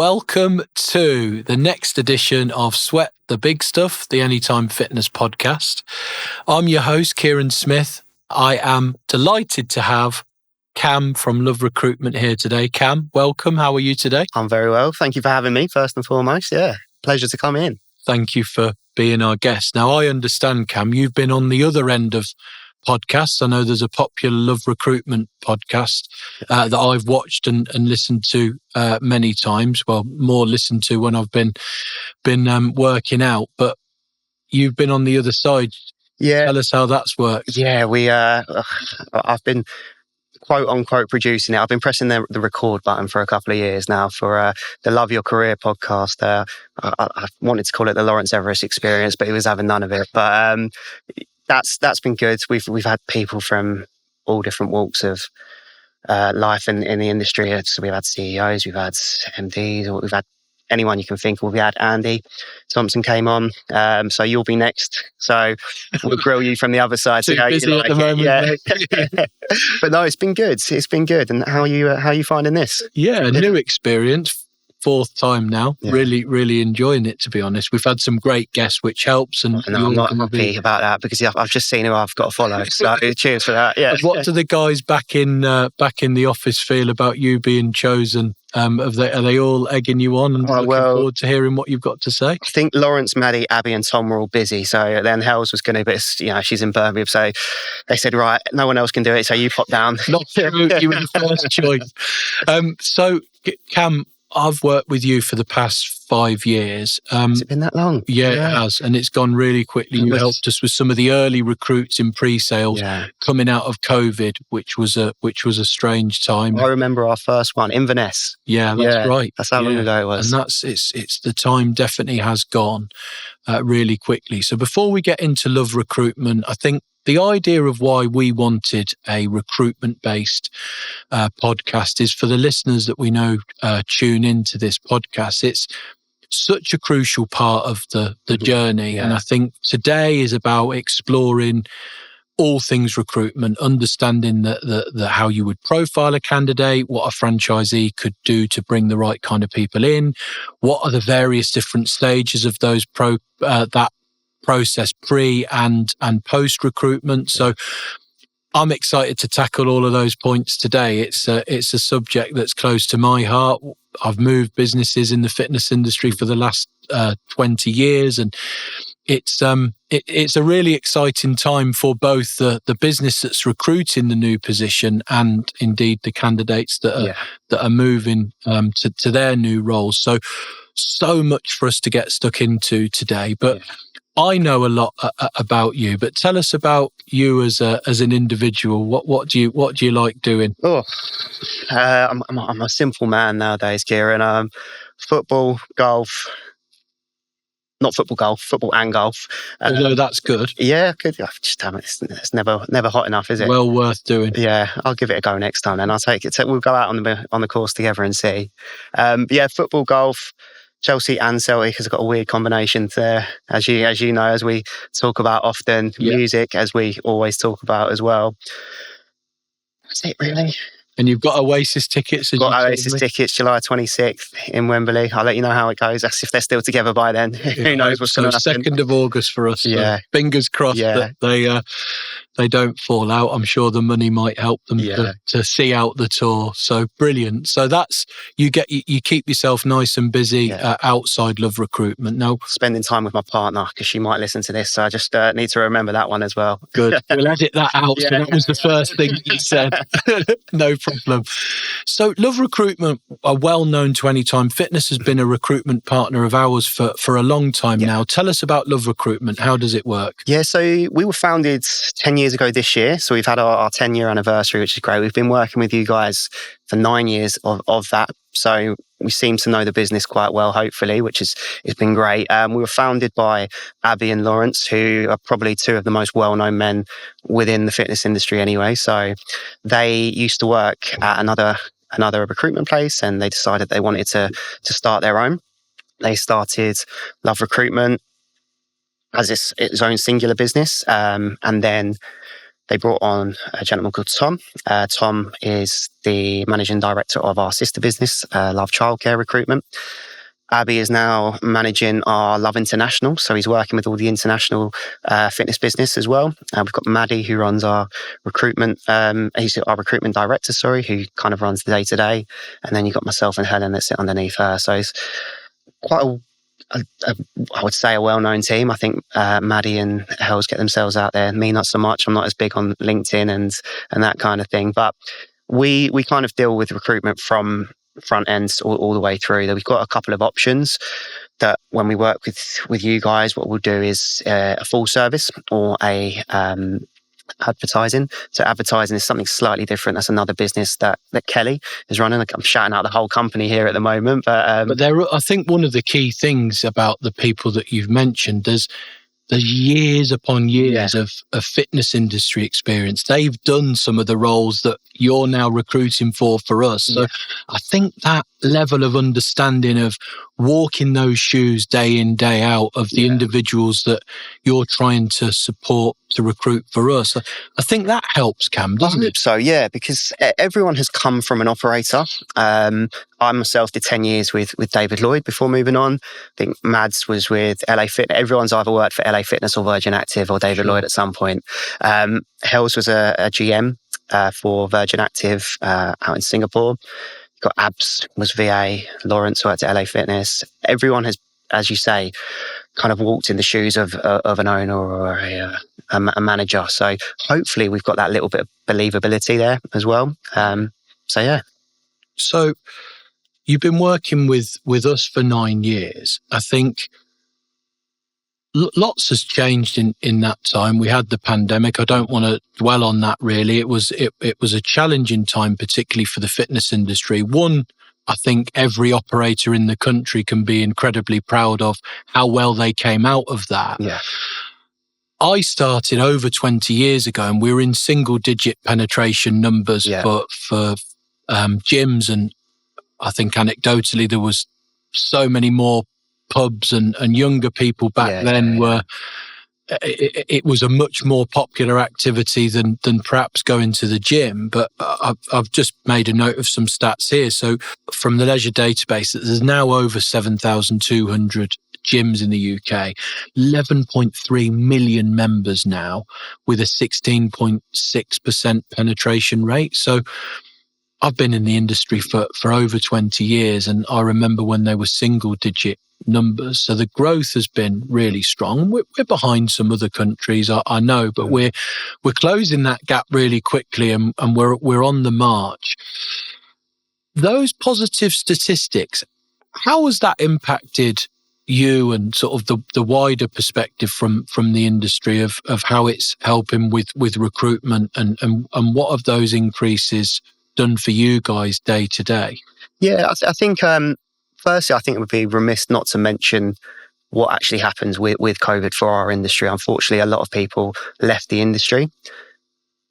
Welcome to the next edition of Sweat the Big Stuff, the Anytime Fitness podcast. I'm your host, Kieran Smith. I am delighted to have Cam from Love Recruitment here today. Cam, welcome. How are you today? I'm very well. Thank you for having me, first and foremost. Yeah, pleasure to come in. Thank you for being our guest. Now, I understand, Cam, you've been on the other end of podcasts. I know there's a popular Love Recruitment podcast that I've watched and listened to many times. Well, more listened to when I've been working out. But you've been on the other side. Yeah. Tell us how that's worked. Yeah, I've been quote unquote producing it. I've been pressing the record button for a couple of years now for the Love Your Career podcast. I wanted to call it the Lawrence Everest experience, but he was having none of it. But that's been good. We've had people from all different walks of life in the industry. So we've had CEOs, we've had MDs, we've had anyone you can think of. We had Andy Thompson came on. So you'll be next. So we'll grill you from the other side. Too busy at the moment. Yeah. But no, it's been good. It's been good. And how are you finding this? Yeah, a new experience. Fourth time now. Yeah. Really enjoying it, to be honest. We've had some great guests, which helps. And I'm not happy about that because I've just seen who I've got to follow. So cheers for that. Yeah. What do the guys back in the office feel about you being chosen? Are they all egging you on and looking forward to hearing what you've got to say? I think Lawrence, Maddie, Abby and Tom were all busy. So then Hells was going to be, she's in Birmingham. So they said, right, no one else can do it. So you pop down. Not true. You were the first choice. So Cam, I've worked with you for the past 5 years. Has it been that long? Yeah, it has. And it's gone really quickly. You helped us with some of the early recruits in pre-sales coming out of COVID, which was a strange time. I remember our first one, Inverness. Yeah, that's right. That's how long ago it was. And it's the time definitely has gone really quickly. So before we get into Love Recruitment, I think the idea of why we wanted a recruitment-based podcast is for the listeners that we know tune into this podcast. It's such a crucial part of the journey. Yeah. And I think today is about exploring all things recruitment, understanding the how you would profile a candidate, what a franchisee could do to bring the right kind of people in, what are the various different stages of those that process pre and post recruitment. So I'm excited to tackle all of those points today. It's a subject that's close to my heart. I've moved businesses in the fitness industry for the last 20 years, and it's a really exciting time for both the business that's recruiting the new position and indeed the candidates that are moving to their new roles. So much for us to get stuck into today, but I know a lot about you, but tell us about you as an individual. What do you like doing? I'm a simple man nowadays, Kieran. Football, golf. Not football, golf. Football and golf. Although that's good. Yeah, good. It's never hot enough, is it? Well worth doing. Yeah, I'll give it a go next time, and I'll take it. We'll go out on the course together and see. Football, golf. Chelsea and Celtic has got a weird combination there, as you know, as we talk about often. Music, as we always talk about as well. That's it, really. And you've got Oasis tickets. Got Oasis tickets, July 26th in Wembley. I'll let you know how it goes. That's if they're still together by then. Who knows what's going to happen. 2nd of August for us. Yeah. So fingers crossed that they don't fall out. I'm sure the money might help them to see out the tour. So brilliant. So that's you keep yourself nice and busy outside Love Recruitment. Now, spending time with my partner, because she might listen to this. So I just need to remember that one as well. Good. We'll edit that out. So that was the first thing you said. No problem. So Love Recruitment are well known to Anytime Fitness, has been a recruitment partner of ours for a long time now. Tell us about Love Recruitment. How does it work? Yeah, so we were founded 10 years ago this year. So we've had our 10-year anniversary, which is great. We've been working with you guys for 9 years of that. So we seem to know the business quite well, hopefully, which has been great. We were founded by Abby and Lawrence, who are probably two of the most well-known men within the fitness industry anyway. So they used to work at another recruitment place, and they decided they wanted to start their own. They started Love Recruitment as its own singular business. And then they brought on a gentleman called Tom. Tom is the managing director of our sister business, Love Childcare Recruitment. Abby is now managing our Love International, so he's working with all the international fitness business as well. We've got Maddie, who runs our recruitment. He's our recruitment director, who kind of runs the day to day. And then you've got myself and Helen that sit underneath her. So it's quite I would say a well-known team. I think Maddie and Hells get themselves out there. Me, not so much. I'm not as big on LinkedIn and that kind of thing. But we kind of deal with recruitment from front ends all the way through. We've got a couple of options that when we work with you guys, what we'll do is a full service or a advertising. So advertising is something slightly different. That's another business that Kelly is running. I'm shouting out the whole company here at the moment, but I think one of the key things about the people that you've mentioned, there's years upon years of fitness industry experience. They've done some of the roles that you're now recruiting for us. So I think that level of understanding of walking those shoes day in, day out of the individuals that you're trying to support to recruit for us, I think that helps, Cam, doesn't it? So, yeah, because everyone has come from an operator. I myself did 10 years with David Lloyd before moving on. I think Mads was with LA Fitness. Everyone's either worked for LA Fitness or Virgin Active or David Lloyd at some point. Hells was a GM for Virgin Active out in Singapore. Got Abs was VA. Lawrence worked at LA Fitness. Everyone has, as you say, kind of walked in the shoes of an owner or a manager. So hopefully we've got that little bit of believability there as well. So you've been working with us for 9 years. I think lots has changed in that time. We had the pandemic. I don't want to dwell on that really. It was a challenging time, particularly for the fitness industry. One, I think every operator in the country can be incredibly proud of how well they came out of that. Yeah. I started over 20 years ago and we were in single digit penetration numbers for gyms. And I think anecdotally there was so many more pubs and younger people back then were, it was a much more popular activity than perhaps going to the gym. But I've just made a note of some stats here. So from the leisure database, there's now over 7,200 gyms in the UK, 11.3 million members now with a 16.6% penetration rate. So I've been in the industry for over 20 years and I remember when they were single digit numbers. So the growth has been really strong. We're behind some other countries, I know, but we're closing that gap really quickly and we're on the march. Those positive statistics, how has that impacted you and sort of the wider perspective from the industry of how it's helping with recruitment and what have those increases done for you guys day to day? Yeah, I think firstly, I think it would be remiss not to mention what actually happens with COVID for our industry. Unfortunately, a lot of people left the industry.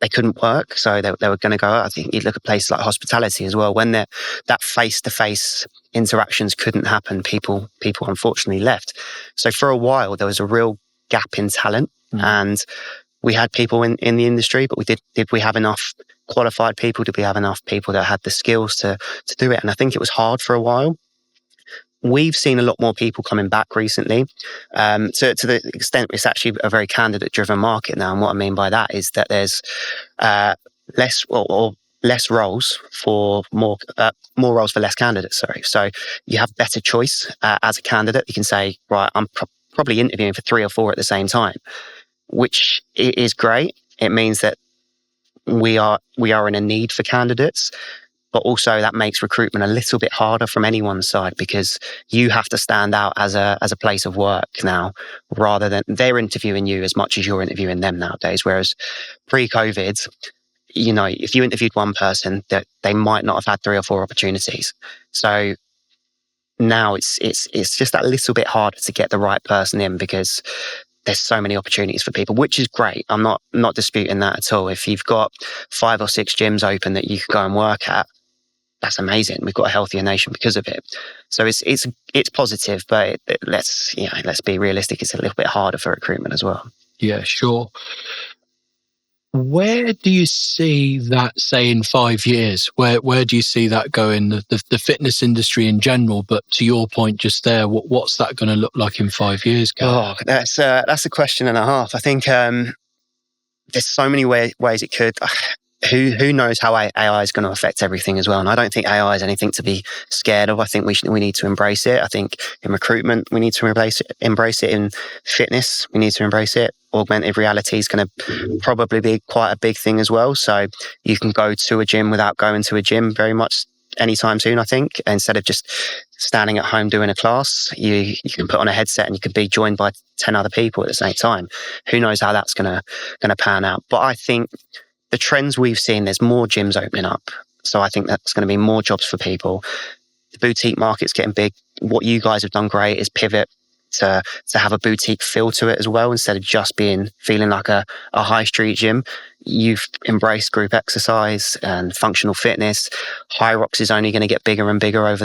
They couldn't work, so they were going to go out. I think you look at places like hospitality as well. When that face-to-face interactions couldn't happen, people unfortunately left. So for a while, there was a real gap in talent, and we had people in the industry, but did we have enough qualified people? Did we have enough people that had the skills to do it? And I think it was hard for a while. We've seen a lot more people coming back recently, to the extent it's actually a very candidate-driven market now. And what I mean by that is that there's less roles for more roles for less candidates. Sorry, so you have better choice as a candidate. You can say, right, I'm probably interviewing for 3 or 4 at the same time, which is great. It means that we are in a need for candidates. But also that makes recruitment a little bit harder from anyone's side because you have to stand out as a place of work now, rather than they're interviewing you as much as you're interviewing them nowadays. Whereas pre-COVID, if you interviewed one person, that they might not have had 3 or 4 opportunities. So now it's just that little bit harder to get the right person in because there's so many opportunities for people, which is great. I'm not disputing that at all. If you've got 5 or 6 gyms open that you could go and work at, that's amazing. We've got a healthier nation because of it. So it's positive, but let's be realistic. It's a little bit harder for recruitment as well. Yeah, sure. Where do you see that, say, in 5 years? Where do you see that going? The fitness industry in general, but to your point just there, what's that going to look like in 5 years, Gav? Oh, that's a question and a half. I think there's so many ways it could. Who knows how AI is going to affect everything as well? And I don't think AI is anything to be scared of. I think we need to embrace it. I think in recruitment we need to embrace it. In fitness we need to embrace it. Augmented reality is going to probably be quite a big thing as well. So you can go to a gym without going to a gym very much anytime soon. I think instead of just standing at home doing a class, you can put on a headset and you could be joined by 10 other people at the same time. Who knows how that's going to pan out? But I think the trends we've seen, there's more gyms opening up. So I think that's going to be more jobs for people. The boutique market's getting big. What you guys have done great is pivot to have a boutique feel to it as well, instead of just feeling like a high street gym. You've embraced group exercise and functional fitness. High Rocks is only going to get bigger and bigger over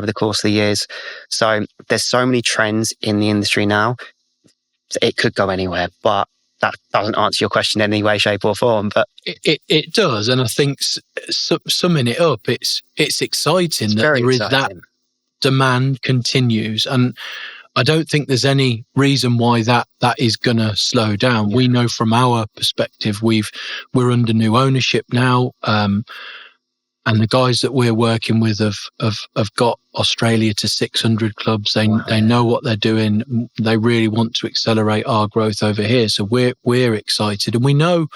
the course of the years. So there's so many trends in the industry now. It could go anywhere, but that doesn't answer your question in any way, shape, or form. But it does, and I think summing it up, it's exciting that there is that demand continues, and I don't think there's any reason why that is going to slow down. Yeah. We know from our perspective, we're under new ownership now, and the guys that we're working with have got Australia to 600 clubs. They know what they're doing. They really want to accelerate our growth over here. So we're excited, and we know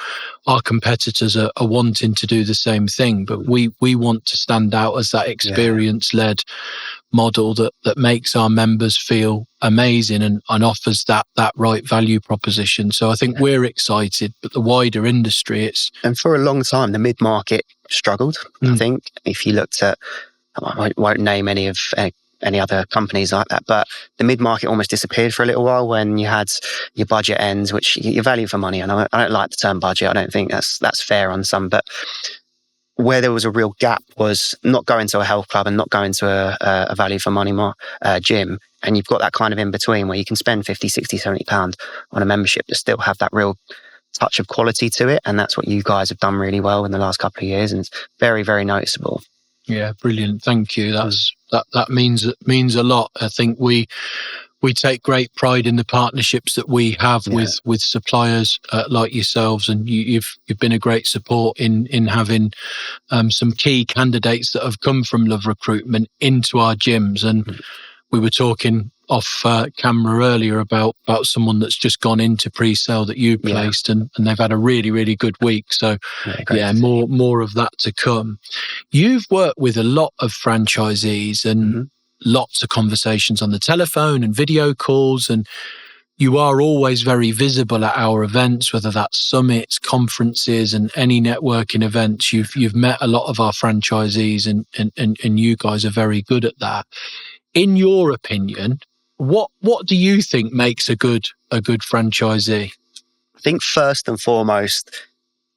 our competitors are wanting to do the same thing. But we want to stand out as that experience-led model that makes our members feel amazing and offers that right value proposition. So I think we're excited, but the wider industry, and for a long time the mid-market struggled. I think if you looked at, I won't name any other companies like that, but the mid-market almost disappeared for a little while when you had your budget ends, which your value for money, and I don't like the term budget. I don't think that's fair on some, but where there was a real gap was not going to a health club and not going to a value for money gym. And you've got that kind of in between where you can spend 50, 60, 70 pounds on a membership to still have that real touch of quality to it. And that's what you guys have done really well in the last couple of years. And it's very, very noticeable. Yeah, brilliant. Thank you. That means a lot. I think we take great pride in the partnerships that we have with suppliers like yourselves, and you've been a great support in having some key candidates that have come from Love Recruitment into our gyms. And we were talking off camera earlier about someone that's just gone into pre-sale that you placed, and they've had a really, really good week. So more of that to come. You've worked with a lot of franchisees and lots of conversations on the telephone and video calls, and you are always very visible at our events, whether that's summits, conferences, and any networking events. You've met a lot of our franchisees, and you guys are very good at that. In your opinion, what do you think makes a good franchisee? I think first and foremost,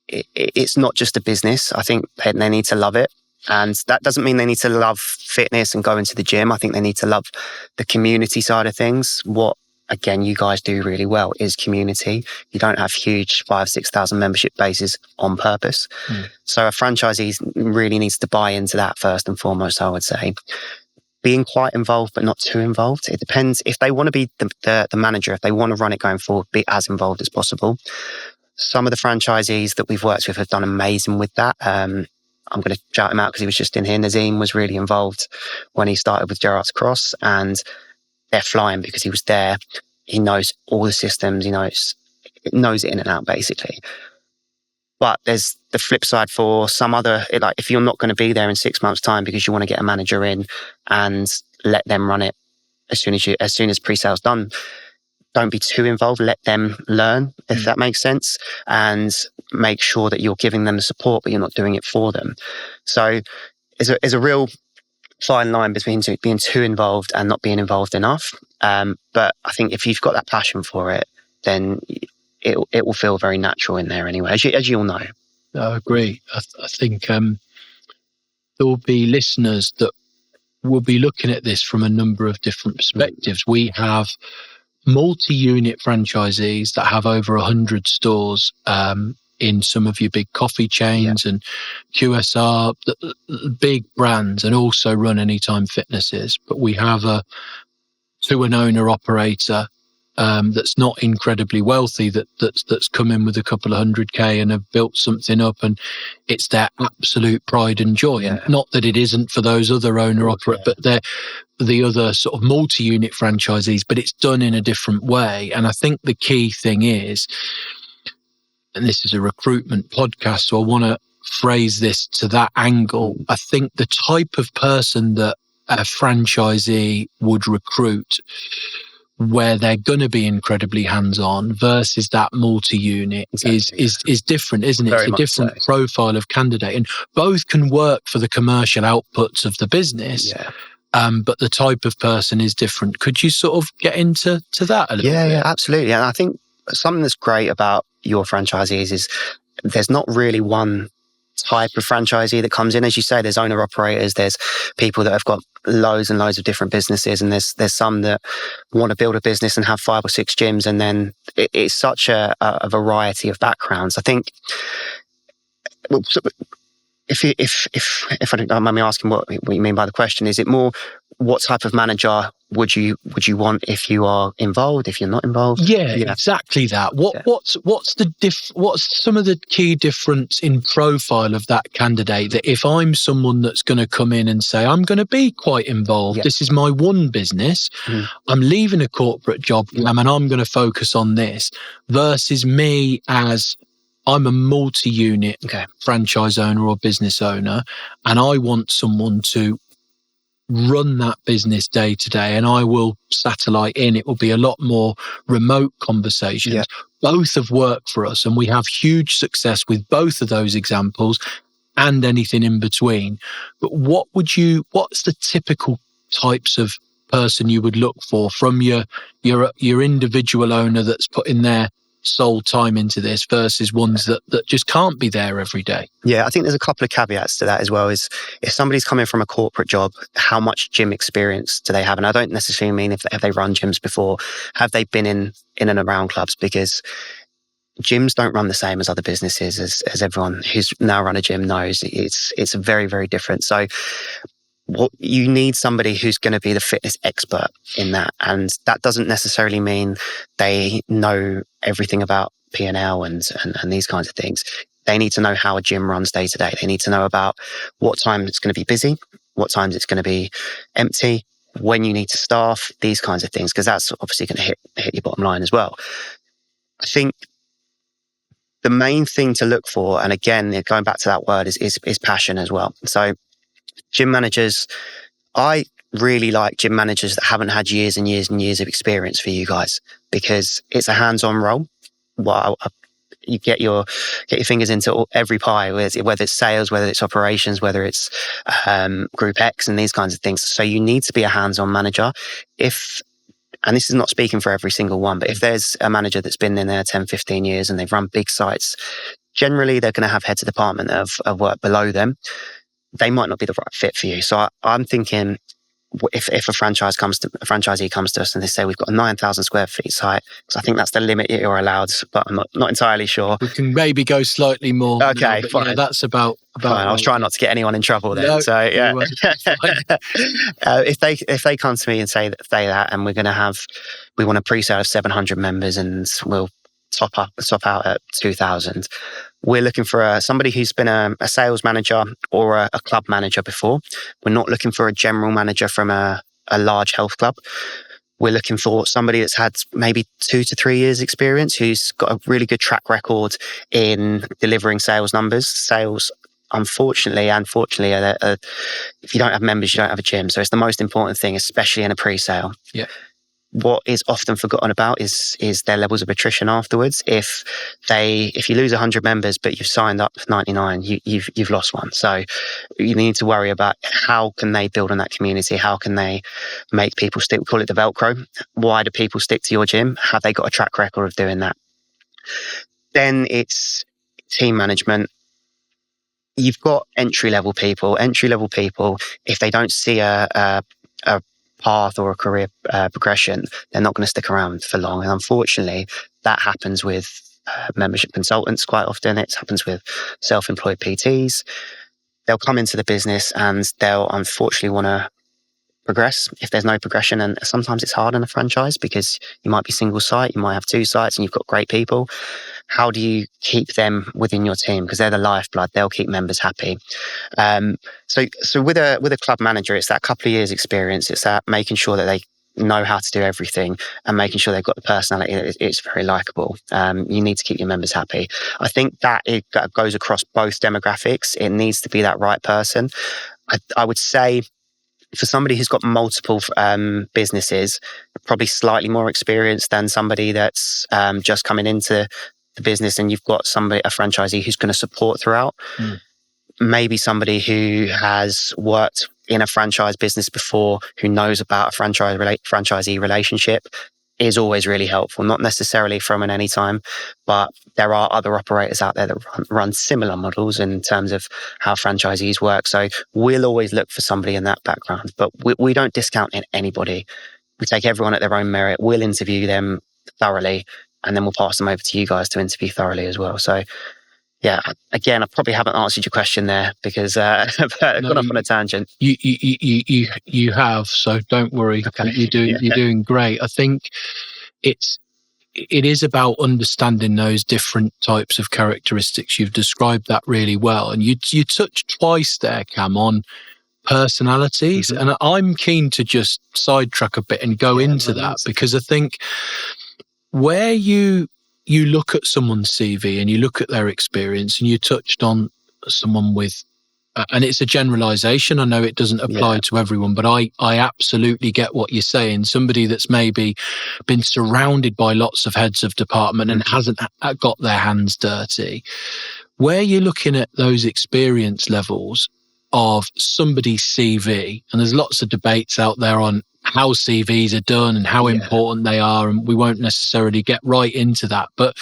it's not just a business. I think they need to love it. And that doesn't mean they need to love fitness and go into the gym. I think they need to love the community side of things. What, again, you guys do really well is community. You don't have huge 5,000-6,000 membership bases on purpose. So a franchisee really needs to buy into that first and foremost, I would say. Being quite involved, but not too involved. It depends. If they want to be the manager, if they want to run it going forward, be as involved as possible. Some of the franchisees that we've worked with have done amazing with that. I'm going to shout him out because he was just in here. Nazim was really involved when he started with Gerrard's Cross, and they're flying because he was there. He knows all the systems. He knows it in and out, basically. But there's the flip side for some other, like if you're not going to be there in 6 months' time because you want to get a manager in and let them run it as soon as pre-sale's done, don't be too involved. Let them learn, if that makes sense, and make sure that you're giving them the support, but you're not doing it for them. So there's a real fine line between being too involved and not being involved enough. But I think if you've got that passion for it, then it will feel very natural in there anyway, as you all know. I agree. I think there will be listeners that will be looking at this from a number of different perspectives. We have multi-unit franchisees that have over 100 stores in some of your big coffee chains and QSR, big brands, and also run Anytime Fitnesses. But we have to an owner operator that's not incredibly wealthy, that's come in with a couple of 100K and have built something up, and it's their absolute pride and joy. And not that it isn't for those other owner operators, but they're the other sort of multi-unit franchisees, but it's done in a different way. And I think the key thing is, and this is a recruitment podcast, so I want to phrase this to that angle. I think the type of person that a franchisee would recruit, where they're going to be incredibly hands-on versus that multi-unit, is different, isn't it? Very it's a different profile of candidate, and both can work for the commercial outputs of the business. But the type of person is different. Could you sort of get into that a little bit? Yeah, absolutely. And I think something that's great about your franchisees is there's not really one type of franchisee that comes in. As you say, there's owner operators, there's people that have got loads and loads of different businesses, and there's some that want to build a business and have 5 or 6 gyms, and then it's such a variety of backgrounds. I think, if I don't mind me asking what you mean by the question, is it more what type of manager would you want if you are involved, if you're not involved? Yeah. Exactly that. What's some of the key difference in profile of that candidate, that if I'm someone that's going to come in and say, I'm going to be quite involved, this is my one business, I'm leaving a corporate job and I'm going to focus on this, versus me as I'm a multi-unit franchise owner or business owner, and I want someone to run that business day to day, and I will satellite in. It will be a lot more remote conversations. Both have worked for us, and we have huge success with both of those examples and anything in between. But what's the typical types of person you would look for from your individual owner that's putting their soul time into this versus ones that just can't be there every day? Yeah, I think there's a couple of caveats to that as well. Is if somebody's coming from a corporate job, how much gym experience do they have? And I don't necessarily mean if they run gyms before. Have they been in and around clubs? Because gyms don't run the same as other businesses, as everyone who's now run a gym knows. It's very, very different. So what you need, somebody who's going to be the fitness expert in that, and that doesn't necessarily mean they know everything about P&L and these kinds of things. They need to know how a gym runs day to day. They need to know about what time it's going to be busy, what times it's going to be empty, when you need to staff, these kinds of things, because that's obviously going to hit your bottom line as well. I think the main thing to look for, and again, going back to that word, is passion as well. So gym managers, I really like gym managers that haven't had years and years and years of experience for you guys, because it's a hands-on role. Well, you get your fingers into every pie, whether it's sales, whether it's operations, whether it's Group X and these kinds of things. So you need to be a hands-on manager. And this is not speaking for every single one, but if there's a manager that's been in there 10, 15 years and they've run big sites, generally they're going to have heads of department that have worked below them. They might not be the right fit for you. So I'm thinking, if a franchisee comes to us and they say we've got a 9,000 square feet site, because I think that's the limit you're allowed, but I'm not entirely sure. We can maybe go slightly more. Okay, now, fine. Yeah, that's about fine. I was trying not to get anyone in trouble then. No, so yeah, if they come to me and say that, and we want a pre-sale of 700 members and we'll top out at 2,000. We're looking for somebody who's been a sales manager or a club manager before. We're not looking for a general manager from a large health club. We're looking for somebody that's had maybe 2 to 3 years experience, who's got a really good track record in delivering sales numbers. Sales, unfortunately and fortunately, if you don't have members, you don't have a gym. So it's the most important thing, especially in a pre-sale. Yeah. What is often forgotten about is their levels of attrition afterwards. If you lose 100 members but you've signed up 99, you've lost one. So you need to worry about how can they build on that community? How can they make people stick? We call it the Velcro. Why do people stick to your gym? Have they got a track record of doing that? Then it's team management. You've got entry-level people. If they don't see a path or a career progression, they're not going to stick around for long. And unfortunately, that happens with membership consultants quite often. It happens with self-employed PTs. They'll come into the business and they'll unfortunately want to progress if there's no progression. And sometimes it's hard in a franchise because you might be single site, you might have 2 sites and you've got great people. How do you keep them within your team? Because they're the lifeblood. They'll keep members happy. So with a club manager, it's that couple of years experience. It's that making sure that they know how to do everything and making sure they've got the personality. It's very likable. You need to keep your members happy. I think that it goes across both demographics. It needs to be that right person. I would say for somebody who's got multiple businesses, probably slightly more experienced than somebody that's just coming into the business and you've got a franchisee who's going to support throughout. Maybe somebody who has worked in a franchise business before, who knows about a franchisee relationship, is always really helpful. Not necessarily from an Anytime, but there are other operators out there that run similar models in terms of how franchisees work. So we'll always look for somebody in that background, but we don't discount anybody. We take everyone at their own merit. We'll interview them thoroughly, and then we'll pass them over to you guys to interview thoroughly as well. So yeah, again, I probably haven't answered your question there because I've gone off on a tangent. You have, so don't worry. Okay. You're doing great. I think it is about understanding those different types of characteristics. You've described that really well, and you touched twice there, Cam, on personalities, and I'm keen to just sidetrack a bit and go into that because I think where you look at someone's CV and you look at their experience, and you touched on someone with, and it's a generalization. I know it doesn't apply to everyone, but I absolutely get what you're saying. Somebody that's maybe been surrounded by lots of heads of department and hasn't got their hands dirty. Where you're looking at those experience levels of somebody's CV, and there's lots of debates out there on how CVs are done and how important they are, and we won't necessarily get right into that. But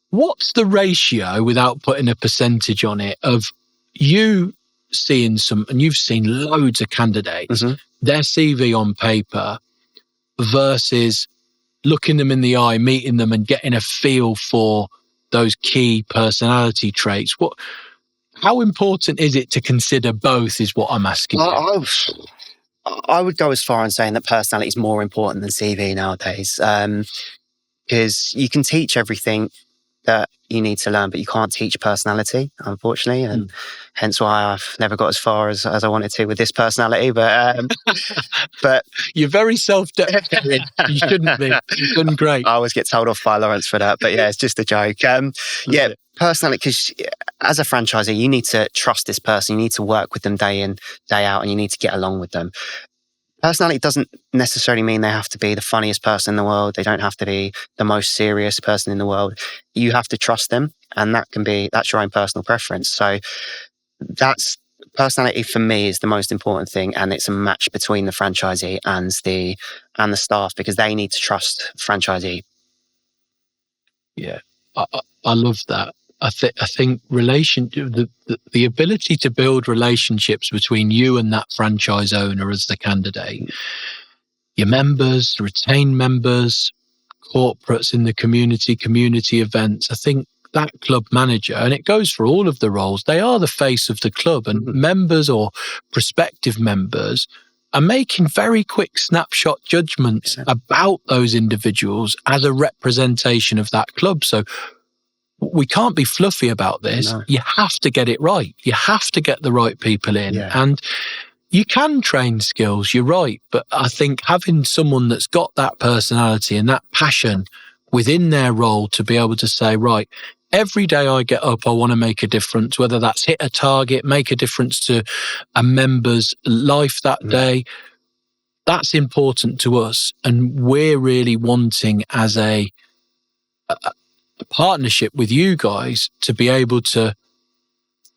what's the ratio, without putting a percentage on it, of you seeing and you've seen loads of candidates, their CV on paper versus looking them in the eye, meeting them and getting a feel for those key personality traits? How important is it to consider both is what I'm asking you. I would go as far as saying that personality is more important than CV nowadays, because you can teach everything that you need to learn, but you can't teach personality, unfortunately, and hence why I've never got as far as I wanted to with this personality. But you're very self-deprecating. You shouldn't be. You've done great. I always get told off by Lawrence for that, but yeah, it's just a joke. Personality, because as a franchisee, you need to trust this person. You need to work with them day in, day out, and you need to get along with them. Personality doesn't necessarily mean they have to be the funniest person in the world. They don't have to be the most serious person in the world. You have to trust them, and that's your own personal preference. So that's personality for me is the most important thing, and it's a match between the franchisee and the staff, because they need to trust the franchisee. Yeah, I love that. I think the ability to build relationships between you and that franchise owner as the candidate, your members, retained members, corporates in the community events. I think that club manager, and it goes for all of the roles, they are the face of the club, and members or prospective members are making very quick snapshot judgments about those individuals as a representation of that club. So we can't be fluffy about this. No. You have to get it right. You have to get the right people in. And you can train skills, you're right. But I think having someone that's got that personality and that passion within their role to be able to say, right, every day I get up, I want to make a difference, whether that's hit a target, make a difference to a member's life that day. That's important to us. And we're really wanting as a partnership with you guys to be able to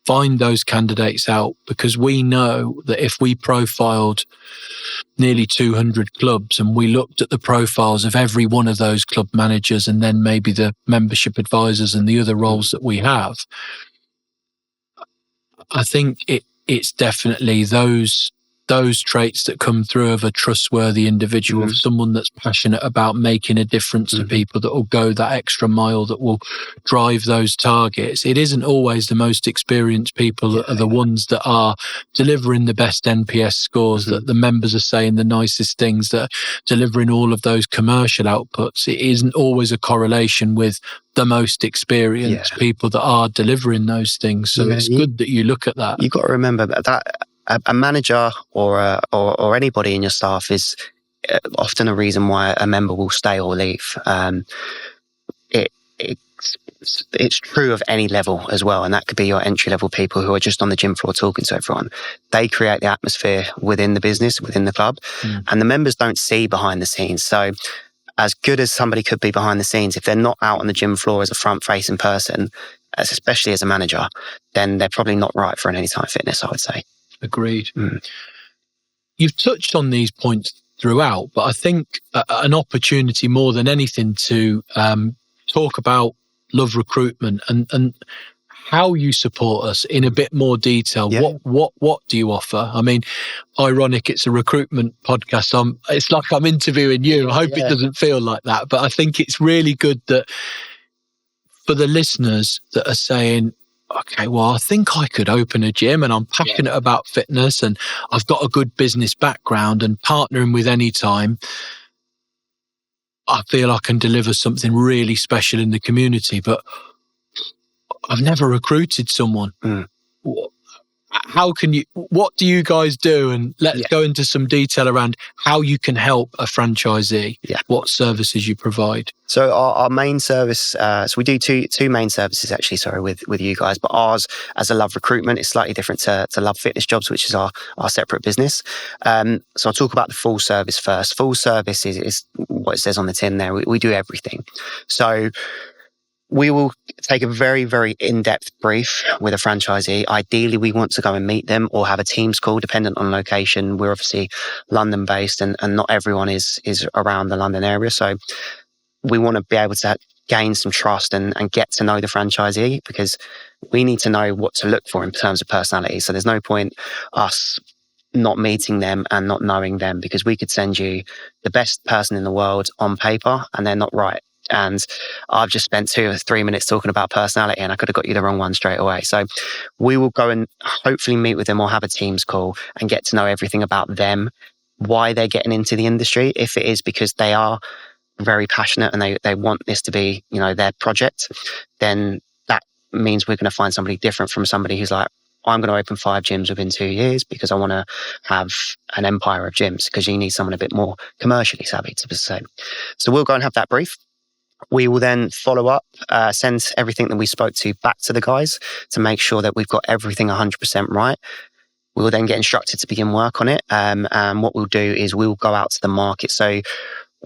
find those candidates out, because we know that if we profiled nearly 200 clubs and we looked at the profiles of every one of those club managers and then maybe the membership advisors and the other roles that we have, I think it's definitely those those traits that come through of a trustworthy individual, of someone that's passionate about making a difference to people, that will go that extra mile, that will drive those targets. It isn't always the most experienced people that are the ones that are delivering the best NPS scores, that the members are saying the nicest things, that are delivering all of those commercial outputs. It isn't always a correlation with the most experienced people that are delivering those things. So it's good that you look at that. You've got to remember that a manager or anybody in your staff is often a reason why a member will stay or leave. It's true of any level as well, and that could be your entry level people who are just on the gym floor talking to everyone. They create the atmosphere within the business, within the club, and the members don't see behind the scenes. So as good as somebody could be behind the scenes, if they're not out on the gym floor as a front facing person, especially as a manager, then they're probably not right for an Anytime Fitness, I would say. Agreed. You've touched on these points throughout, but I think an opportunity more than anything to talk about Love Recruitment and how you support us in a bit more detail. What do you offer? I mean, ironic, it's a recruitment podcast. It's like I'm interviewing you. I hope it doesn't feel like that, but I think it's really good that for the listeners that are saying, okay, well, I think I could open a gym and I'm passionate about fitness and I've got a good business background, and partnering with Anytime, I feel I can deliver something really special in the community, but I've never recruited someone. How can you, what do you guys do? And let's go into some detail around how you can help a franchisee, what services you provide. So our main service, so we do two main services actually, with you guys, but ours as a Love Recruitment is slightly different to Love Fitness Jobs, which is our separate business. So I'll talk about the full service first. Full service is what it says on the tin there. We do everything. So we will take a very, very in-depth brief with a franchisee. Ideally, we want to go and meet them or have a Teams call, dependent on location. We're obviously London-based, and not everyone is around the London area. So we want to be able to gain some trust and get to know the franchisee, because we need to know what to look for in terms of personality. So there's no point us not meeting them and not knowing them, because we could send you the best person in the world on paper and they're not right. And I've just spent 2 or 3 minutes talking about personality and I could have got you the wrong one straight away. So we will go and hopefully meet with them or have a Teams call and get to know everything about them, why they're getting into the industry. If it is because they are very passionate and they want this to be, their project, then that means we're going to find somebody different from somebody who's like, I'm going to open 5 gyms within 2 years because I want to have an empire of gyms, because you need someone a bit more commercially savvy, to say. So we'll go and have that brief. We will then follow up, send everything that we spoke to back to the guys to make sure that we've got everything 100% right. We will then get instructed to begin work on it. And what we'll do is we'll go out to the market. So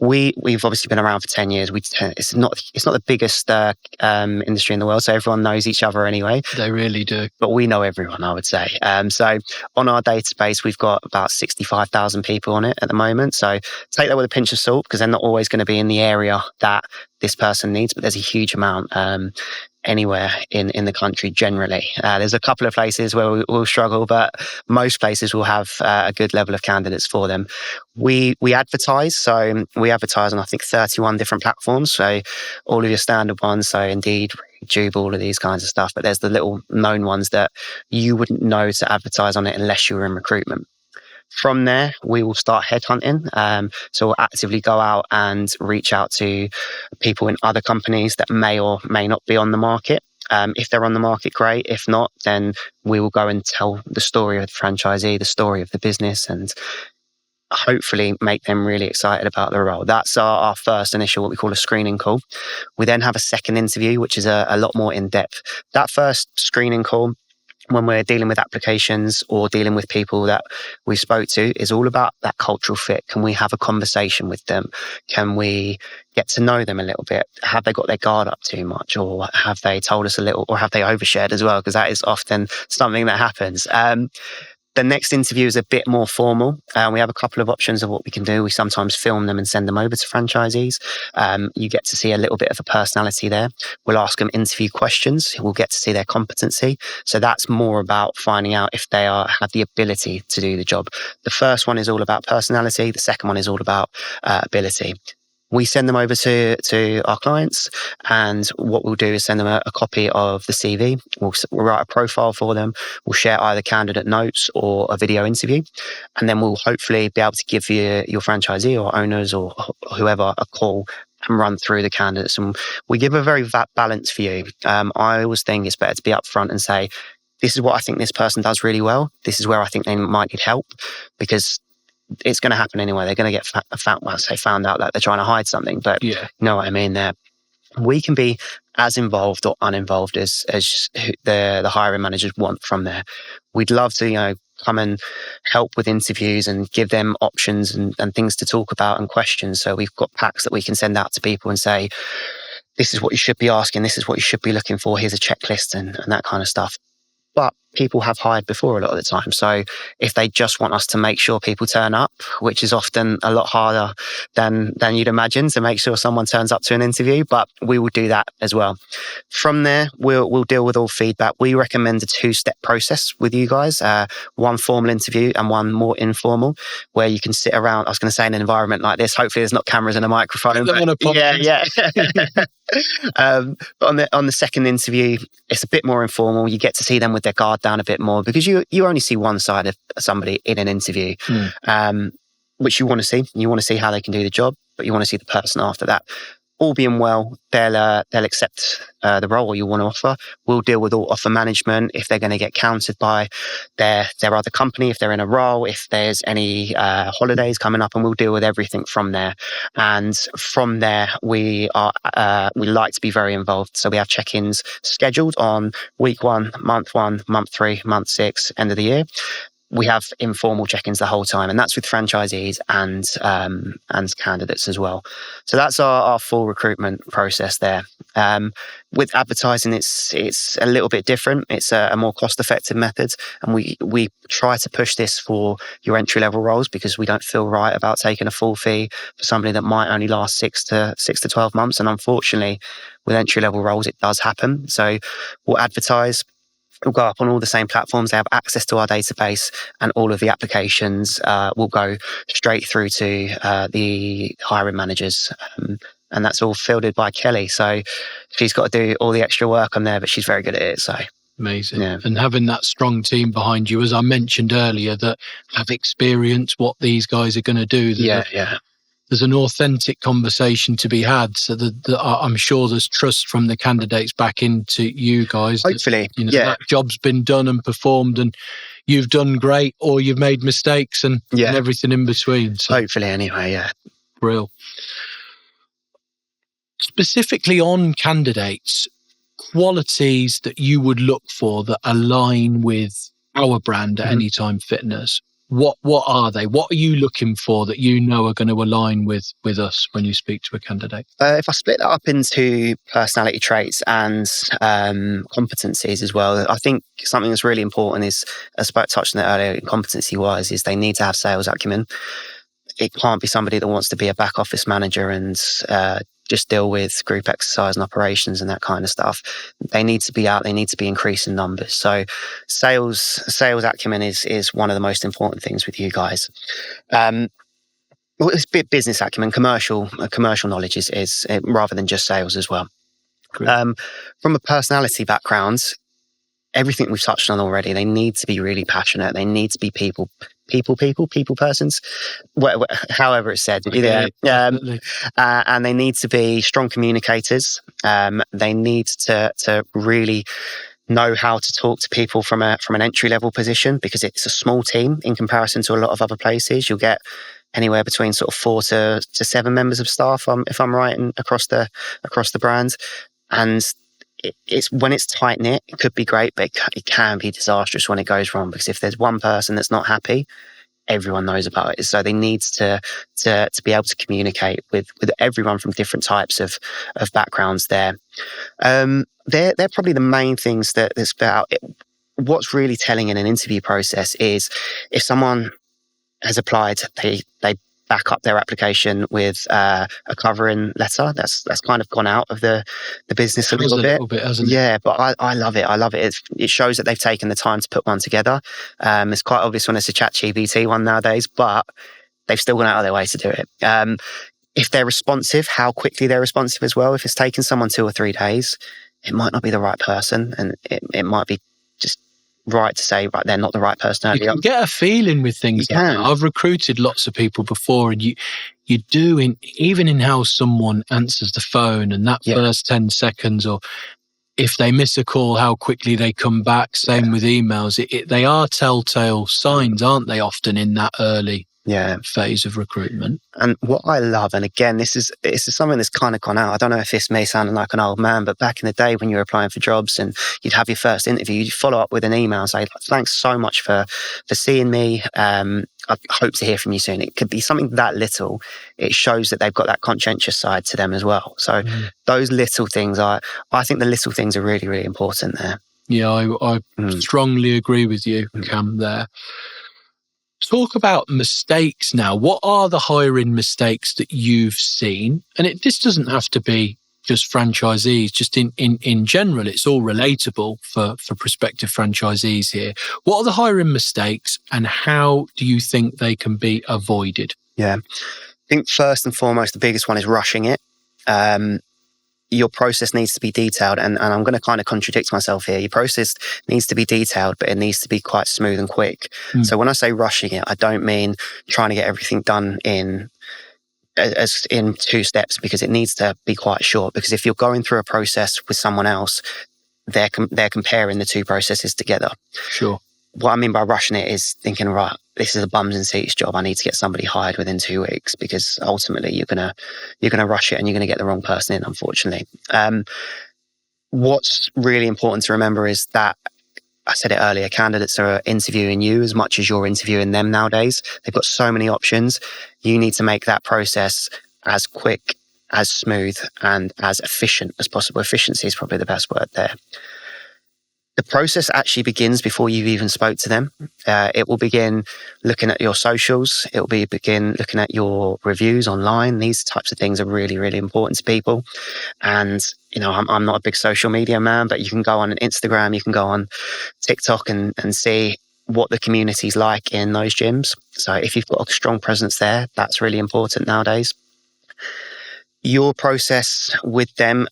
we've obviously been around for 10 years. It's not the biggest industry in the world, so everyone knows each other anyway. They really do. But we know everyone, I would say. So on our database, we've got about 65,000 people on it at the moment. So take that with a pinch of salt, because they're not always going to be in the area that this person needs, but there's a huge amount anywhere in the country generally. There's a couple of places where we'll struggle, but most places will have a good level of candidates for them. We advertise, so we advertise on I think 31 different platforms, so all of your standard ones, so Indeed, Jube, all of these kinds of stuff, but there's the little known ones that you wouldn't know to advertise on it unless you were in recruitment. From there, we will start headhunting. So we'll actively go out and reach out to people in other companies that may or may not be on the market. If they're on the market, great. If not, then we will go and tell the story of the franchisee, the story of the business, and hopefully make them really excited about the role. That's our first initial, what we call a screening call. We then have a second interview, which is a lot more in depth. That first screening call, when we're dealing with applications or dealing with people that we spoke to, is all about that cultural fit. Can we have a conversation with them? Can we get to know them a little bit? Have they got their guard up too much, or have they told us a little, or have they overshared as well? Because that is often something that happens. The next interview is a bit more formal. We have a couple of options of what we can do. We sometimes film them and send them over to franchisees. You get to see a little bit of a personality there. We'll ask them interview questions. We'll get to see their competency. So that's more about finding out if they have the ability to do the job. The first one is all about personality. The second one is all about ability. We send them over to our clients, and what we'll do is send them a copy of the CV. We'll write a profile for them. We'll share either candidate notes or a video interview, and then we'll hopefully be able to give your franchisee or owners or whoever a call and run through the candidates. And we give a very balanced view. I always think it's better to be upfront and say, this is what I think this person does really well. This is where I think they might need help, because it's going to happen anyway. They're going to get found out that they're trying to hide something, but you know what I mean there. We can be as involved or uninvolved as the hiring managers want from there. We'd love to, come and help with interviews and give them options and things to talk about and questions. So we've got packs that we can send out to people and say, this is what you should be asking. This is what you should be looking for. Here's a checklist and that kind of stuff. But people have hired before a lot of the time. So if they just want us to make sure people turn up, which is often a lot harder than you'd imagine to make sure someone turns up to an interview, but we will do that as well. From there, we'll deal with all feedback. We recommend a 2-step process with you guys, one formal interview and one more informal, where you can sit around, I was going to say in an environment like this, hopefully there's not cameras and a microphone. Yeah. But on the second interview, it's a bit more informal. You get to see them with their guard down a bit more, because you only see one side of somebody in an interview, which you want to see. You want to see how they can do the job, but you want to see the person after that. All being well, they'll accept the role you want to offer. We'll deal with all offer management if they're going to get countered by their other company, if they're in a role, if there's any holidays coming up, and we'll deal with everything from there. And from there, we like to be very involved. So we have check-ins scheduled on week 1, month 3, month 6, end of the year. We have informal check-ins the whole time, and that's with franchisees and candidates as well. So that's our full recruitment process there. With advertising, it's a little bit different. It's a more cost-effective method, and we try to push this for your entry-level roles, because we don't feel right about taking a full fee for somebody that might only last 6 to 12 months. And unfortunately, with entry-level roles, it does happen. So we'll advertise. We'll go up on all the same platforms. They have access to our database, and all of the applications will go straight through to the hiring managers. And that's all fielded by Kelly. So she's got to do all the extra work on there, but she's very good at it. So amazing. Yeah. And having that strong team behind you, as I mentioned earlier, that have experienced what these guys are going to do. There's an authentic conversation to be had, so that I'm sure there's trust from the candidates back into you guys. Hopefully, that job's been done and performed, and you've done great, or you've made mistakes, and everything in between. So, hopefully, anyway, Brill. Specifically on candidates, qualities that you would look for that align with our brand at Anytime Fitness. What are they? What are you looking for that you know are going to align with us when you speak to a candidate? If I split that up into personality traits and competencies as well, I think something that's really important is, as I touched on it earlier, competency-wise, is they need to have sales acumen. It can't be somebody that wants to be a back office manager and just deal with group exercise and operations and that kind of stuff. They need to be out. They need to be increasing numbers. So sales acumen is one of the most important things with you guys. It's business acumen, commercial knowledge is rather than just sales as well. From a personality background, everything we've touched on already, they need to be really passionate. They need to be people persons, however it's said. And they need to be strong communicators. They need to really know how to talk to people from an entry level position, because it's a small team in comparison to a lot of other places. You'll get anywhere between sort of 4 to 7 members of staff, if I'm right, across the brand. And it's when it's tight knit, it could be great, but it can be disastrous when it goes wrong, because if there's one person that's not happy, everyone knows about it. So they need to be able to communicate with everyone from different types of backgrounds there. They're probably the main things that's about it. what's really telling in an interview process is if someone has applied, they back up their application with a covering letter. That's kind of gone out of the business a little bit, hasn't it? Yeah, but I love it. I love it. It shows that they've taken the time to put one together. It's quite obvious when it's a ChatGPT one nowadays, but they've still gone out of their way to do it. If they're responsive, how quickly they're responsive as well. If it's taken someone 2 or 3 days, it might not be the right person, and it might be just right to say, right, they're not the right person. You can get a feeling with things like that. I've recruited lots of people before, and you do, even in how someone answers the phone and that first 10 seconds, or if they miss a call, how quickly they come back. Same with emails. They are telltale signs, aren't they, often in that early phase of recruitment. And what I love, and again, this is something that's kind of gone out. I don't know if this may sound like an old man, but back in the day when you were applying for jobs and you'd have your first interview, you'd follow up with an email and say, thanks so much for seeing me. I hope to hear from you soon. It could be something that little. It shows that they've got that conscientious side to them as well. So those little things, I think the little things are really, really important there. Yeah, I strongly agree with you, Cam, there. Talk about mistakes now. What are the hiring mistakes that you've seen? And this doesn't have to be just franchisees, just in general, it's all relatable for prospective franchisees here. What are the hiring mistakes and how do you think they can be avoided? Yeah, I think first and foremost, the biggest one is rushing it. Your process needs to be detailed, and I'm going to kind of contradict myself here. Your process needs to be detailed, but it needs to be quite smooth and quick. So when I say rushing it, I don't mean trying to get everything done in 2 steps, because it needs to be quite short. Because if you're going through a process with someone else, they're comparing the 2 processes together. Sure. What I mean by rushing it is thinking, right, this is a bums and seats job. I need to get somebody hired within 2 weeks, because ultimately you're gonna rush it and you're gonna get the wrong person in, unfortunately. What's really important to remember is that, I said it earlier, candidates are interviewing you as much as you're interviewing them nowadays. They've got so many options. You need to make that process as quick, as smooth, and as efficient as possible. Efficiency is probably the best word there. The process actually begins before you've even spoke to them. It will begin looking at your socials. It will begin looking at your reviews online. These types of things are really, really important to people. And, I'm not a big social media man, but you can go on Instagram, you can go on TikTok and see what the community's like in those gyms. So if you've got a strong presence there, that's really important nowadays. Your process with them,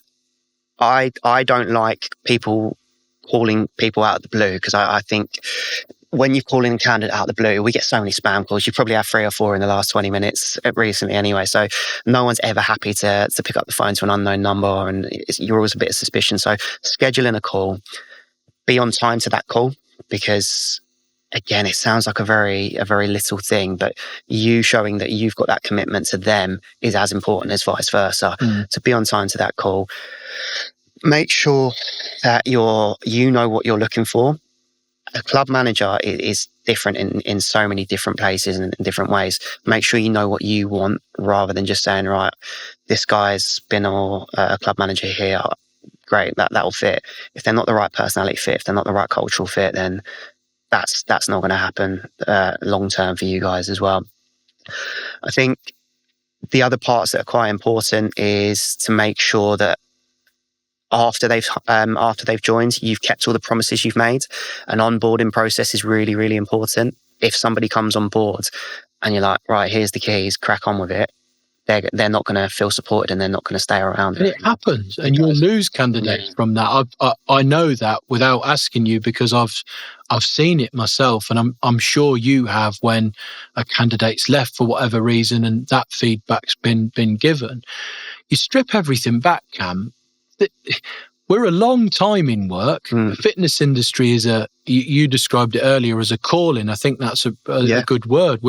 I don't like people calling people out of the blue, because I think when you're calling a candidate out of the blue, we get so many spam calls. You probably have 3 or 4 in the last 20 minutes recently anyway. So no one's ever happy to pick up the phone to an unknown number, and you're always a bit of suspicion. So scheduling a call, be on time to that call, because again, it sounds like a very little thing, but you showing that you've got that commitment to them is as important as vice versa. To be on time to that call. Make sure that you know what you're looking for. A club manager is different in so many different places and in different ways. Make sure you know what you want, rather than just saying, right, this guy's been a club manager here. Great, that'll fit. If they're not the right personality fit, if they're not the right cultural fit, then that's not going to happen long term for you guys as well. I think the other parts that are quite important is to make sure that after they've joined, you've kept all the promises you've made. An onboarding process is really, really important. If somebody comes on board and you're like, right, here's the keys, crack on with it, they're not going to feel supported and they're not going to stay around. And it happens, and you'll lose candidates from that. I know that without asking you, because I've seen it myself, and I'm sure you have, when a candidate's left for whatever reason and that feedback's been given. You strip everything back, Cam. We're a long time in work. The fitness industry is you described it earlier as a calling. I think that's a good word.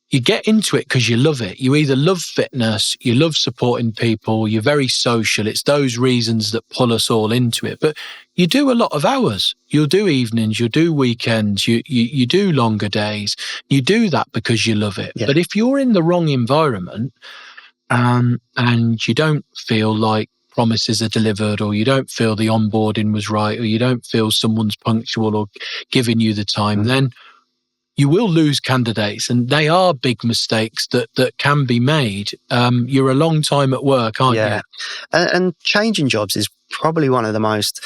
You get into it because you love it. You either love fitness, you love supporting people, you're very social. It's those reasons that pull us all into it. But you do a lot of hours. You'll do evenings, you'll do weekends, you do longer days. You do that because you love it. Yeah. But if you're in the wrong environment and you don't feel like promises are delivered, or you don't feel the onboarding was right, or you don't feel someone's punctual or giving you the time, then you will lose candidates, and they are big mistakes that can be made. You're a long time at work, aren't you? And changing jobs is probably one of the most,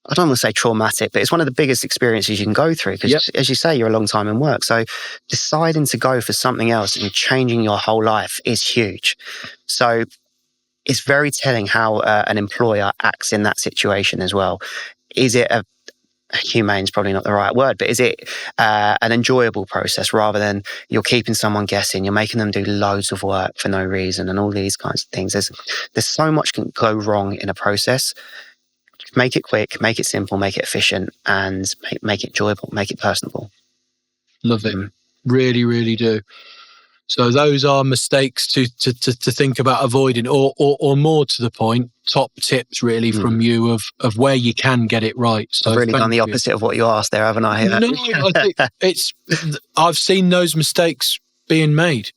I don't want to say traumatic, but it's one of the biggest experiences you can go through because, as you say, you're a long time in work. So deciding to go for something else and changing your whole life is huge. So it's very telling how an employer acts in that situation as well. Is it humane is probably not the right word, but is it an enjoyable process rather than you're keeping someone guessing, you're making them do loads of work for no reason and all these kinds of things. There's so much can go wrong in a process. Make it quick, make it simple, make it efficient, and make it enjoyable, make it personable. Love it. Really, really do. So those are mistakes to think about avoiding, or more to the point, top tips really from you of where you can get it right. So I've really done the opposite of what you asked there, haven't I? No, I think I've seen those mistakes being made.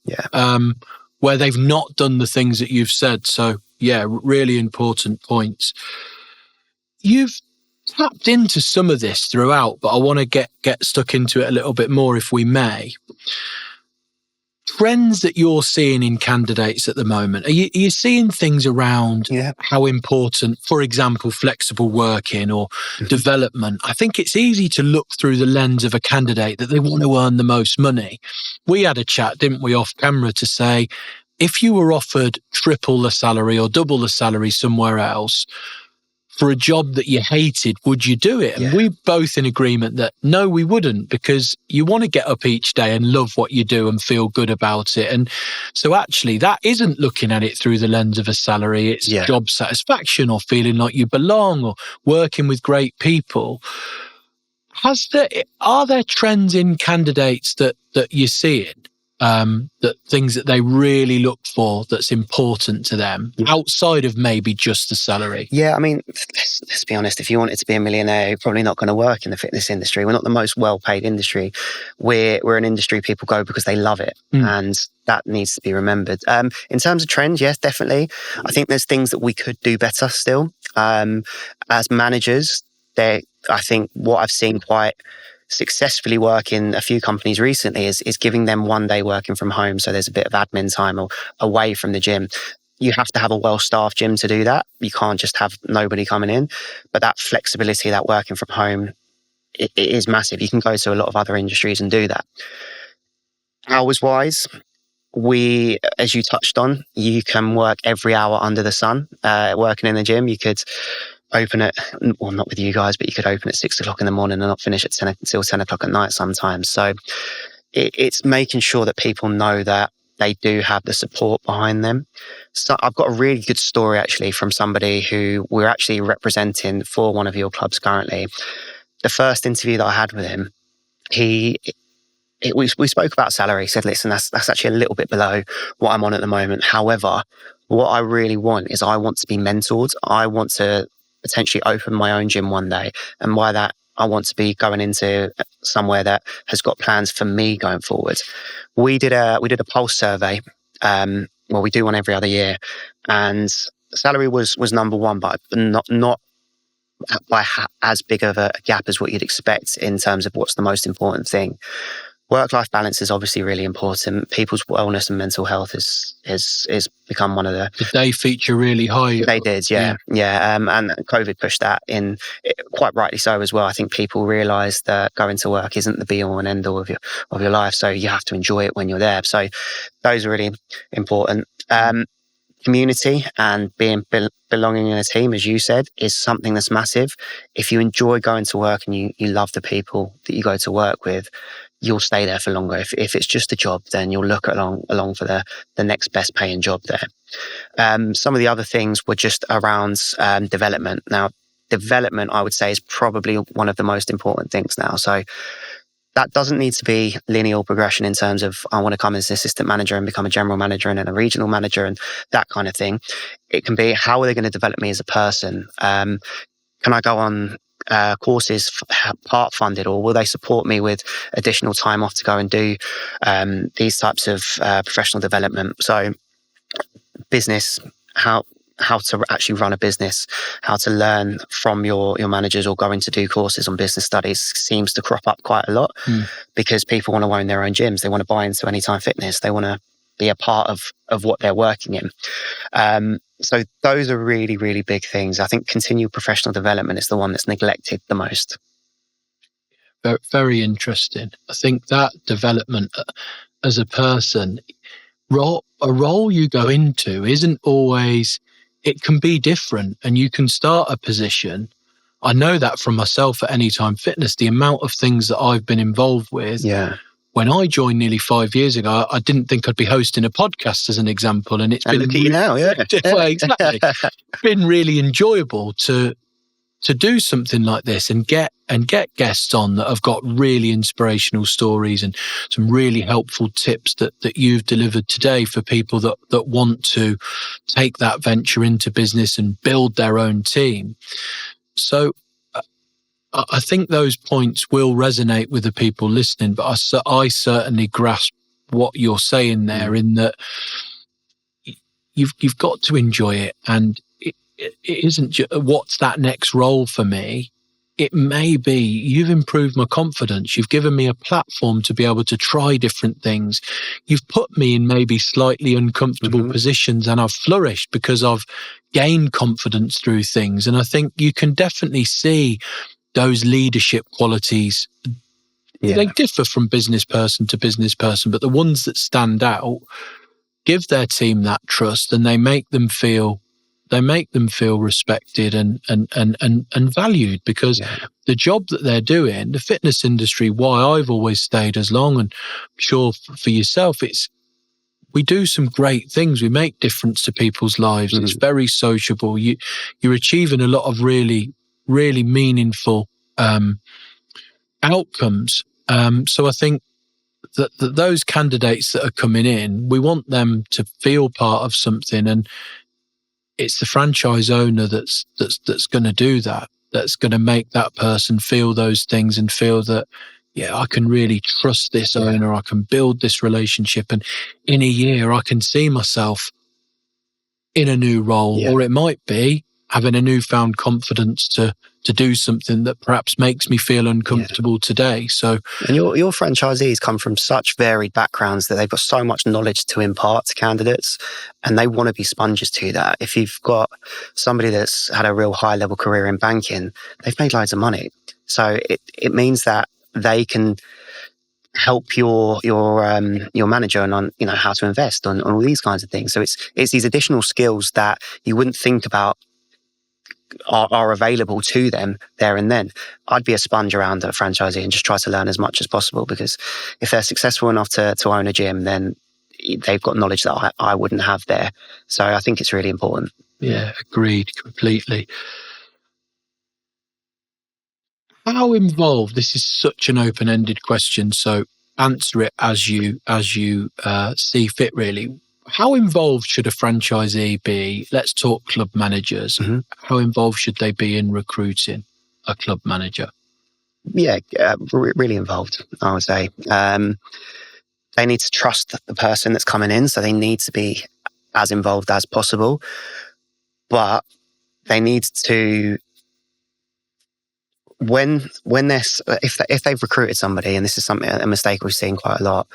Where they've not done the things that you've said. So yeah, really important points. You've tapped into some of this throughout, but I want to get stuck into it a little bit more if we may. Trends that you're seeing in candidates at the moment, are you seeing things around how important, for example, flexible working or development? I think it's easy to look through the lens of a candidate that they want to earn the most money. We had a chat, didn't we, off camera to say, if you were offered triple the salary or double the salary somewhere else for a job that you hated, would you do it? And we're both in agreement that no, we wouldn't, because you want to get up each day and love what you do and feel good about it. And so actually that isn't looking at it through the lens of a salary. It's job satisfaction or feeling like you belong or working with great people. Are there trends in candidates that you're seeing? That things that they really look for that's important to them outside of maybe just the salary? Yeah, I mean, let's be honest. If you wanted to be a millionaire, you're probably not going to work in the fitness industry. We're not the most well-paid industry. We're an industry people go because they love it, and that needs to be remembered. In terms of trends, yes, definitely. I think there's things that we could do better still. As managers, I think what I've seen quite successfully work in a few companies recently is giving them one day working from home. So there's a bit of admin time or away from the gym. You have to have a well-staffed gym to do that. You can't just have nobody coming in. But that flexibility, that working from home, it is massive. You can go to a lot of other industries and do that. Hours-wise, as you touched on, you can work every hour under the sun. Working in the gym, you could open it, well, not with you guys, but you could open at 6 o'clock in the morning and not finish at 10 until 10 o'clock at night sometimes. So it's making sure that people know that they do have the support behind them. So I've got a really good story actually from somebody who we're actually representing for one of your clubs currently. The first interview that I had with him, we spoke about salary. He said, listen, that's actually a little bit below what I'm on at the moment. However, what I really want is I want to be mentored. I want to potentially open my own gym one day. And by that, I want to be going into somewhere that has got plans for me going forward. We did a pulse survey. We do one every other year, and salary was number one, but not by as big of a gap as what you'd expect in terms of what's the most important thing. Work-life balance is obviously really important. People's wellness and mental health is become one of the... Did they feature really high? They did, yeah. And COVID pushed that in, quite rightly so as well. I think people realise that going to work isn't the be-all and end-all of your life, so you have to enjoy it when you're there. So those are really important. Community and belonging in a team, as you said, is something that's massive. If you enjoy going to work and you love the people that you go to work with, you'll stay there for longer. If it's just a job, then you'll look along for the next best paying job there. Some of the other things were just around development. Now, development, I would say, is probably one of the most important things now. So that doesn't need to be linear progression in terms of I want to come as an assistant manager and become a general manager and then a regional manager and that kind of thing. It can be, how are they going to develop me as a person? Can I go on courses part funded, or will they support me with additional time off to go and do these types of professional development? So business, how how to actually run a business, how to learn from your managers, or going to do courses on business studies seems to crop up quite a lot because people want to own their own gyms. They want to buy into Anytime Fitness. They want to be a part of what they're working in. So those are really, really big things. I think continual professional development is the one that's neglected the most. Very, very interesting. I think that development as a person, a role you go into isn't always, it can be different, and you can start a position. I know that from myself at Anytime Fitness, the amount of things that I've been involved with. Yeah. When I joined nearly 5 years ago, I didn't think I'd be hosting a podcast as an example. And it's been look at you now, yeah. Exactly. It's been really enjoyable to do something like this and get guests on that have got really inspirational stories and some really helpful tips that you've delivered today for people that want to take that venture into business and build their own team. So I think those points will resonate with the people listening, but I certainly grasp what you're saying there, in that you've got to enjoy it, and it isn't just what's that next role for me. It may be you've improved my confidence. You've given me a platform to be able to try different things. You've put me in maybe slightly uncomfortable positions, and I've flourished because I've gained confidence through things. And I think you can definitely see those leadership qualities. They differ from business person to business person, but the ones that stand out give their team that trust, and they make them feel respected and valued, because the job that they're doing, the fitness industry, why I've always stayed as long, and I'm sure for yourself, we do some great things. We make difference to people's lives. It's very sociable. You're achieving a lot of really, really meaningful outcomes. So I think that those candidates that are coming in, we want them to feel part of something, and it's the franchise owner that's going to do that. That's going to make that person feel those things and feel that, I can really trust this owner. I can build this relationship, and in a year I can see myself in a new role, or it might be having a newfound confidence to do something that perhaps makes me feel uncomfortable today. So, and your franchisees come from such varied backgrounds that they've got so much knowledge to impart to candidates, and they want to be sponges to that. If you've got somebody that's had a real high level career in banking, they've made loads of money. So it means that they can help your manager on how to invest on all these kinds of things. So it's these additional skills that you wouldn't think about are available to them there and then. I'd be a sponge around a franchisee and just try to learn as much as possible, because if they're successful enough to own a gym, then they've got knowledge that I wouldn't have there. So I think it's really important. Yeah, agreed completely. How involved? This is such an open-ended question, so answer it as you see fit, really. How involved should a franchisee be? Let's talk club managers. How involved should they be in recruiting a club manager? Yeah, really involved, I would say. They need to trust the person that's coming in, so they need to be as involved as possible. But they need to, if they've recruited somebody, and this is a mistake we've seen quite a lot,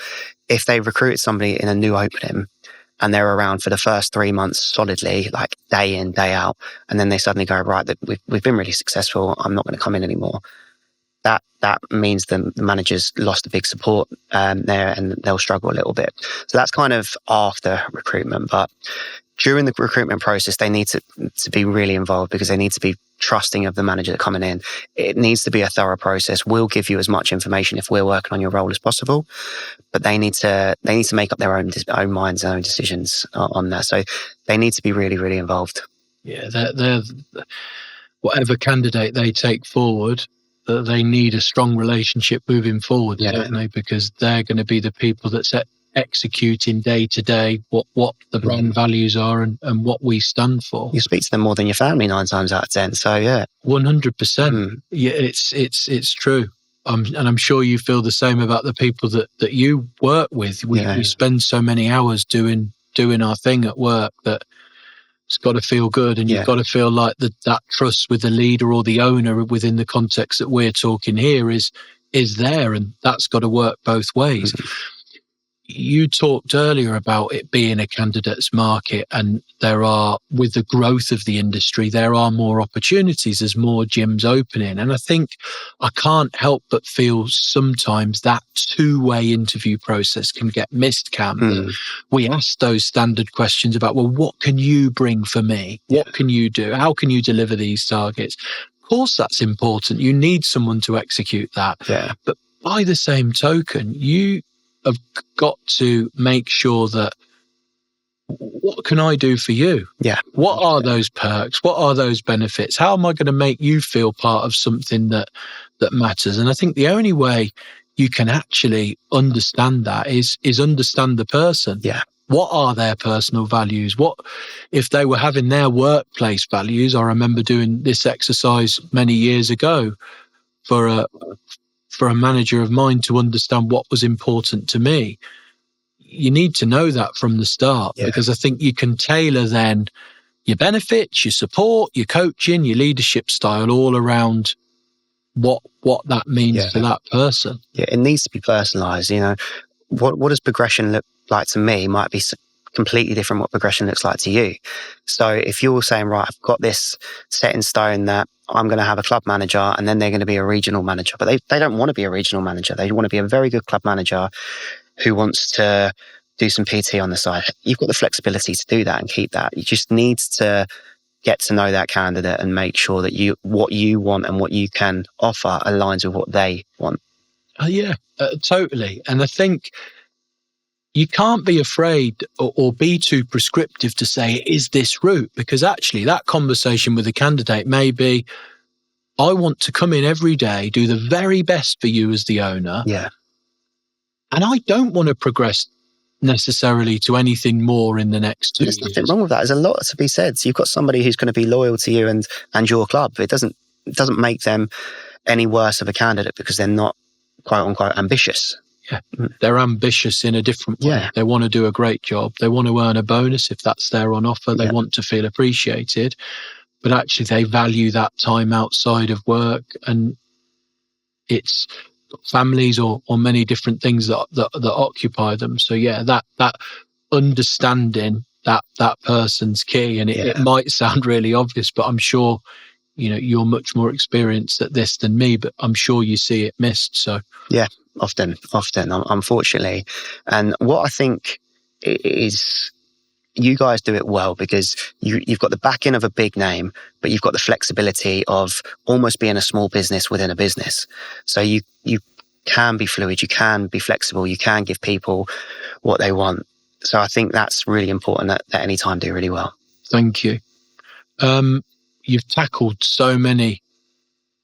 if they recruited somebody in a new opening and they're around for the first 3 months solidly, like day in, day out, and then they suddenly go, right, we've been really successful, I'm not going to come in anymore. That means the manager's lost a big support there, and they'll struggle a little bit. So that's kind of after recruitment. But during the recruitment process, they need to be really involved, because they need to be trusting of the manager coming in. It needs to be a thorough process. We'll give you as much information if we're working on your role as possible, but they need to make up their own minds and own decisions on that. So they need to be really, really involved. Yeah, they're whatever candidate they take forward, that they need a strong relationship moving forward, don't they? Because they're going to be the people that's executing day to day what the brand values are and what we stand for. You speak to them more than your family 9 times out of 10. So 100%. Yeah, it's true. And I'm sure you feel the same about the people that you work with. We spend so many hours doing our thing at work that It's got to feel good, and you've got to feel like that trust with the leader or the owner within the context that we're talking here is there, and that's got to work both ways. You talked earlier about it being a candidate's market, and with the growth of the industry, there are more opportunities. There's more gyms opening. And I think I can't help but feel sometimes that two-way interview process can get missed, Cam. We ask those standard questions about, well, what can you bring for me? What can you do? How can you deliver these targets? Of course, that's important. You need someone to execute that. Yeah. But by the same token, you have got to make sure that, what can I do for you? Yeah. What are those perks? What are those benefits? How am I going to make you feel part of something that matters? And I think the only way you can actually understand that is understand the person. Yeah. What are their personal values? What if they were having their workplace values? I remember doing this exercise many years ago for a manager of mine to understand what was important to me. You need to know that from the start, because I think you can tailor then your benefits, your support, your coaching, your leadership style all around what that means to that person. Yeah, it needs to be personalised. You know, what does progression look like to me might be completely different what progression looks like to you. So if you're saying, right, I've got this set in stone that I'm going to have a club manager and then they're going to be a regional manager, but they don't want to be a regional manager. They want to be a very good club manager who wants to do some PT on the side. You've got the flexibility to do that and keep that. You just need to get to know that candidate and make sure that what you want and what you can offer aligns with what they want. Totally. And I think you can't be afraid or be too prescriptive to say, is this route? Because actually that conversation with the candidate may be, I want to come in every day, do the very best for you as the owner. Yeah. And I don't want to progress necessarily to anything more in the next 2 years. There's nothing wrong with that. There's a lot to be said. So you've got somebody who's going to be loyal to you and your club. It doesn't make them any worse of a candidate because they're not, quote unquote, ambitious. Yeah, they're ambitious in a different way. Yeah. They want to do a great job. They want to earn a bonus if that's there on offer. They want to feel appreciated, but actually they value that time outside of work, and it's families or many different things that occupy them. So yeah, that understanding that person's key, and it might sound really obvious, but I'm sure you're much more experienced at this than me, but I'm sure you see it missed. So yeah. Often, unfortunately. And what I think is you guys do it well because you've got the backing of a big name, but you've got the flexibility of almost being a small business within a business. So you can be fluid, you can be flexible, you can give people what they want. So I think that's really important at any time do really well. Thank you. You've tackled so many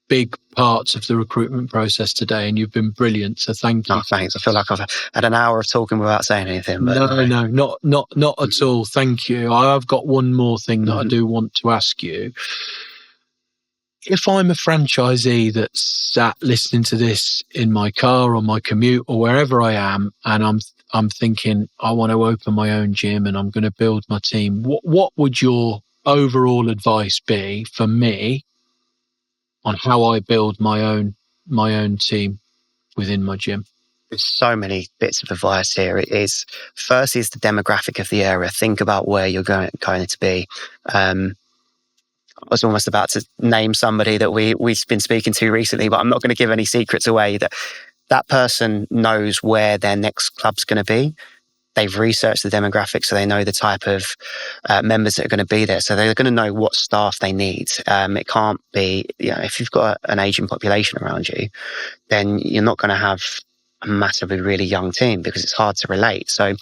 big parts of the recruitment process today, and you've been brilliant. So thank you. Oh, thanks. I feel like I've had an hour of talking without saying anything. But no, not at all. Thank you. I've got one more thing that I do want to ask you. If I'm a franchisee that's sat listening to this in my car or my commute or wherever I am, and I'm thinking I want to open my own gym and I'm going to build my team, what would your overall advice be for me on how I build my own team within my gym? There's so many bits of advice here. It is, first is the demographic of the area. Think about where you're going to be. I was almost about to name somebody that we've been speaking to recently, but I'm not going to give any secrets away. That person knows where their next club's going to be. They've researched the demographics, so they know the type of members that are going to be there. So they're going to know what staff they need. It can't be, if you've got an aging population around you, then you're not going to have a massively really young team because it's hard to relate. So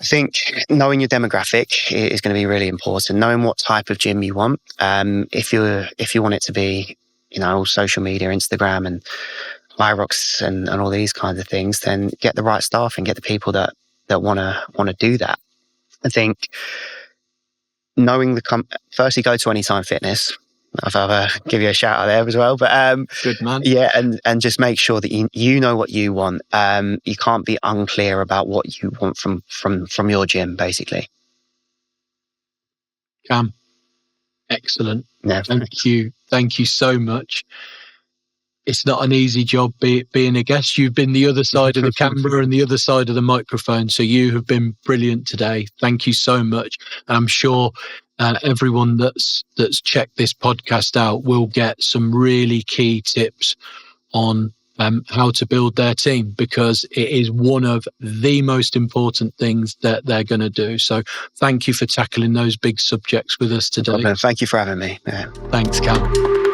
I think knowing your demographic is going to be really important. Knowing what type of gym you want. If you want it to be, all social media, Instagram and Hyrox and all these kinds of things, then get the right staff and get the people that want to do that. I think knowing firstly, go to Anytime Fitness. I'll give you a shout out there as well. But good man. Yeah, and just make sure that you know what you want. You can't be unclear about what you want from your gym, basically. Cam, excellent. Yeah, Thank you. Thank you so much. It's not an easy job being a guest. You've been the other side of the camera and the other side of the microphone. So you have been brilliant today. Thank you so much. I'm sure everyone that's checked this podcast out will get some really key tips on how to build their team, because it is one of the most important things that they're going to do. So thank you for tackling those big subjects with us today. Thank you for having me. Yeah. Thanks, Cam.